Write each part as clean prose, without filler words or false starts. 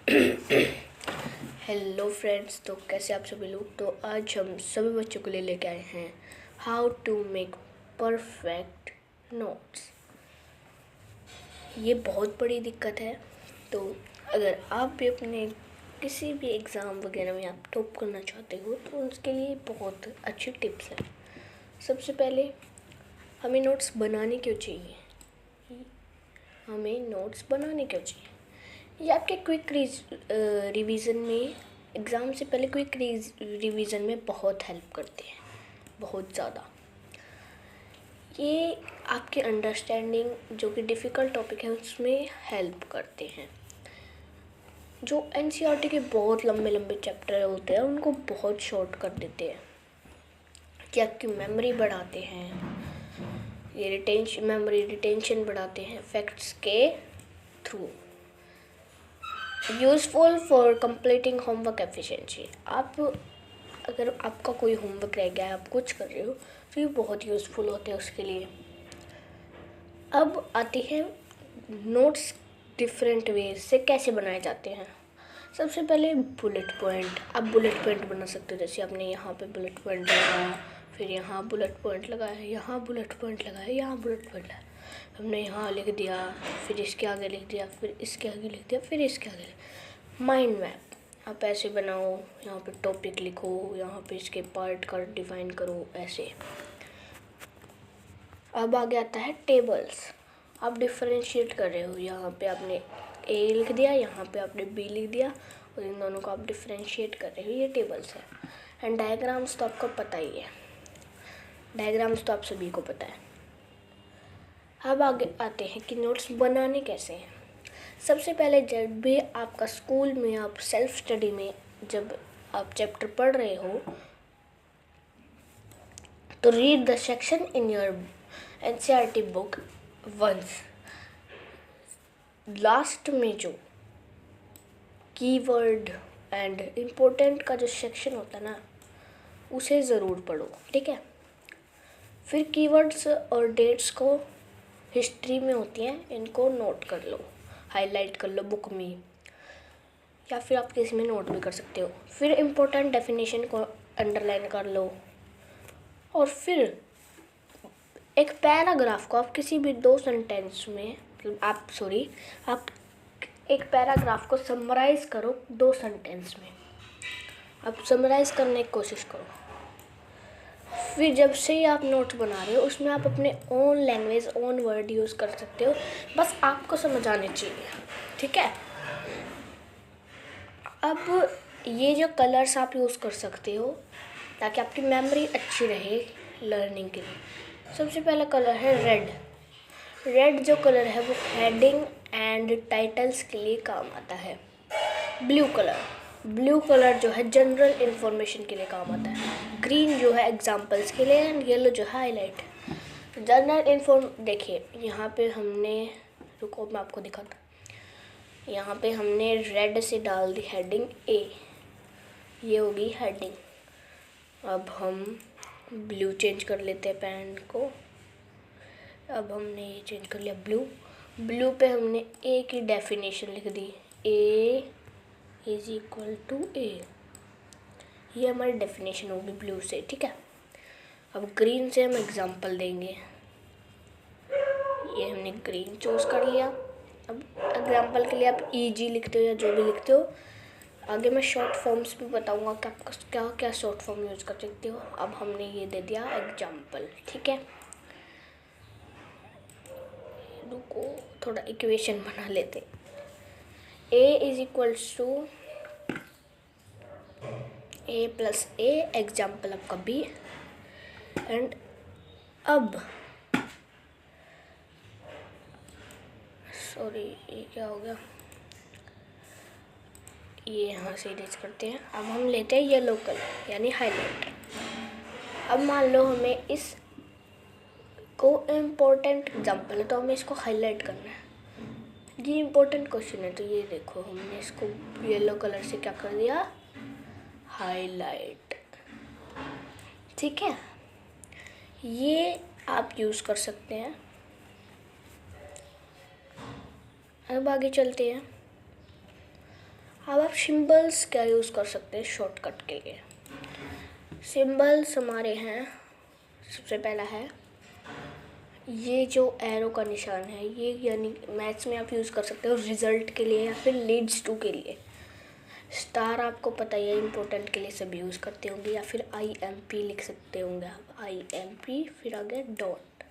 Hello friends, तो कैसे आप सभी लोग। तो आज हम सभी बच्चों के लिए लेके आए हैं how to make perfect notes. ये बहुत बड़ी दिक्कत है। तो अगर आप भी अपने किसी भी एग्ज़ाम वगैरह में आप टॉप करना चाहते हो तो उसके लिए बहुत अच्छी टिप्स है। सबसे पहले हमें नोट्स बनाने क्यों चाहिए, ये आपके क्विक रिवीजन में, एग्ज़ाम से पहले क्विक रिवीजन में बहुत हेल्प करते हैं, बहुत ज़्यादा। ये आपके अंडरस्टैंडिंग जो कि डिफ़िकल्ट टॉपिक है उसमें हेल्प करते हैं। जो एनसीईआरटी के बहुत लंबे लंबे चैप्टर होते हैं उनको बहुत शॉर्ट कर देते हैं, कि आपकी मेमोरी बढ़ाते हैं, ये मेमोरी रिटेंशन बढ़ाते हैं फैक्ट्स के through. Useful for completing homework efficiency. आप अगर आपका कोई होमवर्क रह गया है, आप कुछ कर रहे हो, तो ये बहुत यूज़फुल होते हैं उसके लिए। अब आती है नोट्स डिफरेंट वेज से कैसे बनाए जाते हैं। सबसे पहले बुलेट पॉइंट। आप बुलेट पॉइंट बना सकते हो, जैसे आपने यहाँ पे बुलेट पॉइंट लगाया, फिर यहाँ बुलेट पॉइंट लगाया, यहाँ बुलेट पॉइंट लगाया, यहाँ बुलेट पॉइंट लगाया, हमने यहाँ लिख दिया, फिर इसके आगे लिख दिया, फिर इसके आगे लिख दिया, फिर इसके आगे। माइंड मैप आप ऐसे बनाओ, यहाँ पे टॉपिक लिखो, यहाँ पे इसके पार्ट का डिफाइन करो, ऐसे। अब आगे आता है टेबल्स। आप डिफरेंशिएट कर रहे हो, यहाँ पे आपने ए लिख दिया, यहाँ पे आपने बी लिख दिया, और इन दोनों को आप डिफरेंशिएट कर रहे हो, ये टेबल्स है। एंड डायग्राम्स तो आपको पता ही है, डायग्राम्स तो आप सभी को पता है। अब आगे आते हैं कि नोट्स बनाने कैसे हैं। सबसे पहले जब भी आपका स्कूल में, आप सेल्फ स्टडी में जब आप चैप्टर पढ़ रहे हो, तो read the section in your NCERT book once. Last में जो कीवर्ड एंड इम्पोर्टेंट का जो सेक्शन होता है ना, उसे ज़रूर पढ़ो, ठीक है। फिर कीवर्ड्स और डेट्स को हिस्ट्री में होती हैं, इनको नोट कर लो, हाईलाइट कर लो बुक में, या फिर आप किसी में नोट भी कर सकते हो। फिर इम्पोर्टेंट डेफिनेशन को अंडरलाइन कर लो, और फिर एक पैराग्राफ को आप किसी भी 2 सेंटेंस में, आप एक पैराग्राफ को समराइज करो 2 सेंटेंस में। आप समराइज करने की कोशिश करो। फिर जब से ही आप नोट्स बना रहे हो, उसमें आप अपने own language, own word use कर सकते हो, बस आपको समझ आने चाहिए, ठीक है। अब ये जो कलर्स आप यूज़ कर सकते हो ताकि आपकी मेमोरी अच्छी रहे लर्निंग के लिए। सबसे पहला कलर है रेड। रेड जो कलर है वो हेडिंग एंड टाइटल्स के लिए काम आता है। ब्लू कलर जो है जनरल इंफॉर्मेशन के लिए काम आता है। ग्रीन जो है एग्जांपल्स के लिए, एंड येलो जो है हाईलाइट। जनरल देखिए यहाँ पे हमने, रुको मैं आपको दिखाता, यहाँ पे हमने रेड से डाल दी हेडिंग ए, ये होगी हेडिंग। अब हम ब्लू चेंज कर लेते हैं पेन को। अब हमने ये चेंज कर लिया ब्लू पे हमने ए की डेफिनेशन लिख दी, ए इज इक्वल टू ए, ये हमारी डेफिनेशन होगी ब्लू से, ठीक है। अब ग्रीन से हम एग्जांपल देंगे, ये हमने ग्रीन चूज कर लिया। अब एग्जांपल के लिए आप ईजी लिखते हो या जो भी लिखते हो, आगे मैं शॉर्ट फॉर्म्स भी बताऊंगा कि आप क्या क्या शॉर्ट फॉर्म यूज़ कर सकते हो। अब हमने ये दे दिया एग्जांपल, ठीक है। रुको थोड़ा इक्वेशन बना लेते। A is equals to A plus A, example आपका बी। एंड अब सॉरी ये क्या हो गया, ये यहाँ से इरेज करते हैं। अब हम लेते हैं येलो कलर यानी हाईलाइट। अब मान लो हमें इस को इम्पोर्टेंट एग्जाम्पल है तो हमें इसको हाईलाइट करना है। ये इम्पोर्टेंट क्वेश्चन है, तो ये देखो हमने इसको येलो कलर से क्या कर दिया, हाईलाइट, ठीक है। ये आप यूज़ कर सकते हैं। अब आगे चलते हैं। अब आप सिंबल्स क्या यूज़ कर सकते हैं शॉर्टकट के लिए। सिंबल्स हमारे हैं, सबसे पहला है ये जो एरो का निशान है, ये यानी मैथ्स में आप यूज़ कर सकते हो रिजल्ट के लिए या फिर लीड्स टू के लिए। स्टार आपको पता ही है इम्पोर्टेंट के लिए सभी यूज़ करते होंगे, या फिर IMP लिख सकते होंगे आप, IMP, फिर आगे डॉट।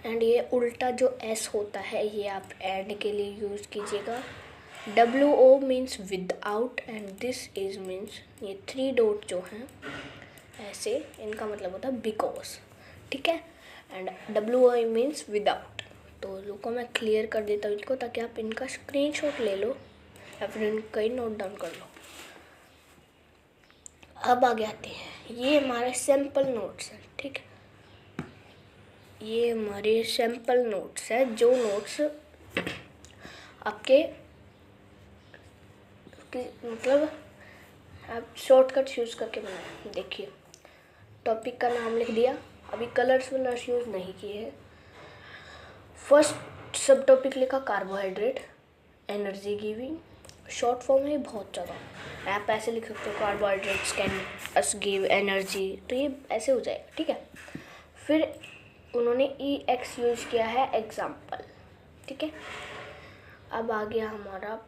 एंड ये उल्टा जो S होता है ये आप एंड के लिए यूज़ कीजिएगा। WO means without and this is means, ये 3 डॉट जो हैं ऐसे, इनका मतलब होता है बिकॉज, ठीक है। And WO means without. तो लोगों मैं क्लियर कर देता हूँ इनको, ताकि आप इनका स्क्रीनशॉट ले लो या फिर इनका ही नोट डाउन कर लो। अब आगे आते हैं, ये हमारे सैम्पल नोट्स हैं, ठीक है। ये हमारे सैम्पल नोट्स हैं, जो नोट्स आपके मतलब आप शॉर्टकट यूज़ करके बनाए। देखिए, टॉपिक का नाम लिख दिया, अभी कलर्स वलर्स यूज़ नहीं किए हैं। फर्स्ट सब टॉपिक लिखा carbohydrate, energy giving, short form है बहुत ज़्यादा, आप ऐसे लिख सकते हो carbohydrates can us give energy, तो ये ऐसे हो जाएगा, ठीक है। फिर उन्होंने EX यूज़ किया है एग्जाम्पल, ठीक है। अब आ गया हमारा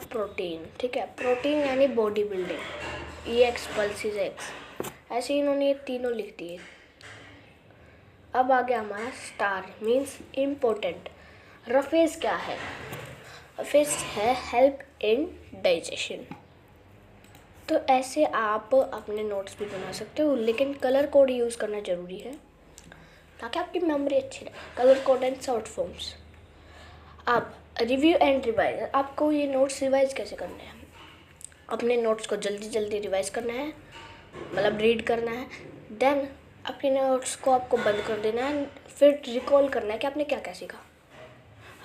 प्रोटीन, ठीक है। प्रोटीन यानी body building, EX pulses X, ऐसे ही इन्होंने ये तीनों लिख दिए। अब आ गया हमारा स्टार मीन्स इम्पोर्टेंट। रफेज क्या है? रफेज है हेल्प इन डाइजेशन। तो ऐसे आप अपने नोट्स भी बना सकते हो, लेकिन कलर कोड यूज़ करना ज़रूरी है ताकि आपकी मेमोरी अच्छी रहे। Colour code and short forms. अब रिव्यू एंड रिवाइज, आपको ये नोट्स रिवाइज कैसे करने हैं? अपने नोट्स को जल्दी जल्दी रिवाइज करना है, मतलब रीड करना है। देन अपने नोट्स को आपको बंद कर देना है, फिर रिकॉल करना है कि आपने क्या क्या सीखा।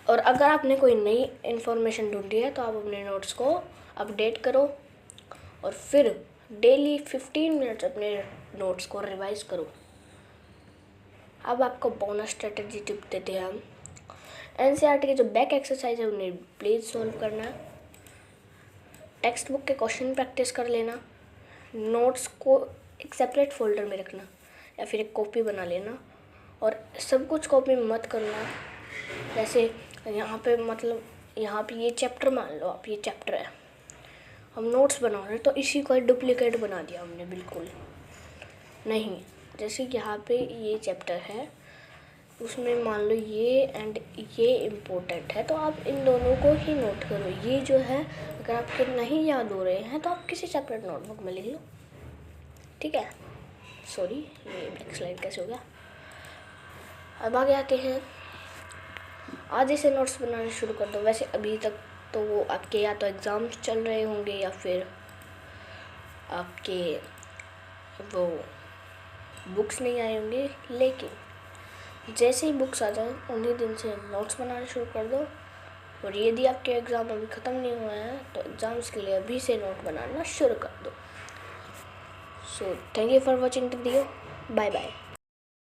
और अगर आपने कोई नई इन्फॉर्मेशन ढूंढी है तो आप अपने नोट्स को अपडेट करो और फिर डेली 15 मिनट्स अपने नोट्स को रिवाइज करो। अब आपको बोनस स्ट्रेटजी टिप देते हैं हम। NCERT के जो बैक एक्सरसाइज है उन्हें प्लीज़ सॉल्व करना, टेक्स्ट बुक के क्वेश्चन प्रैक्टिस कर लेना, नोट्स को एक सेपरेट फोल्डर में रखना या फिर एक कॉपी बना लेना, और सब कुछ कॉपी में मत करना। जैसे यहाँ पे मतलब यहाँ पे ये चैप्टर मान लो आप, ये चैप्टर है, हम नोट्स बना रहे हैं तो इसी का डुप्लीकेट बना दिया हमने, बिल्कुल नहीं। जैसे यहाँ पे ये चैप्टर है, उसमें मान लो ये एंड ये इम्पोर्टेंट है, तो आप इन दोनों को ही नोट करो। ये जो है अगर आपके नहीं याद हो रहे हैं तो आप किसी सेपरेट नोटबुक में लिख लो, ठीक है। सॉरी, ये बैक स्लाइड कैसे हो गया। अब आगे आते हैं, आधे से नोट्स बनाना शुरू कर दो। वैसे अभी तक तो वो आपके या तो एग्ज़ाम्स चल रहे होंगे या फिर आपके वो बुक्स नहीं आए होंगे, लेकिन जैसे ही बुक्स आ जाए उन्हीं दिन से नोट्स बनाना शुरू कर दो। और यदि आपके एग्ज़ाम अभी ख़त्म नहीं हुए हैं तो एग्ज़ाम्स के लिए अभी से नोट बनाना शुरू कर दो। So thank you for watching the video, bye bye.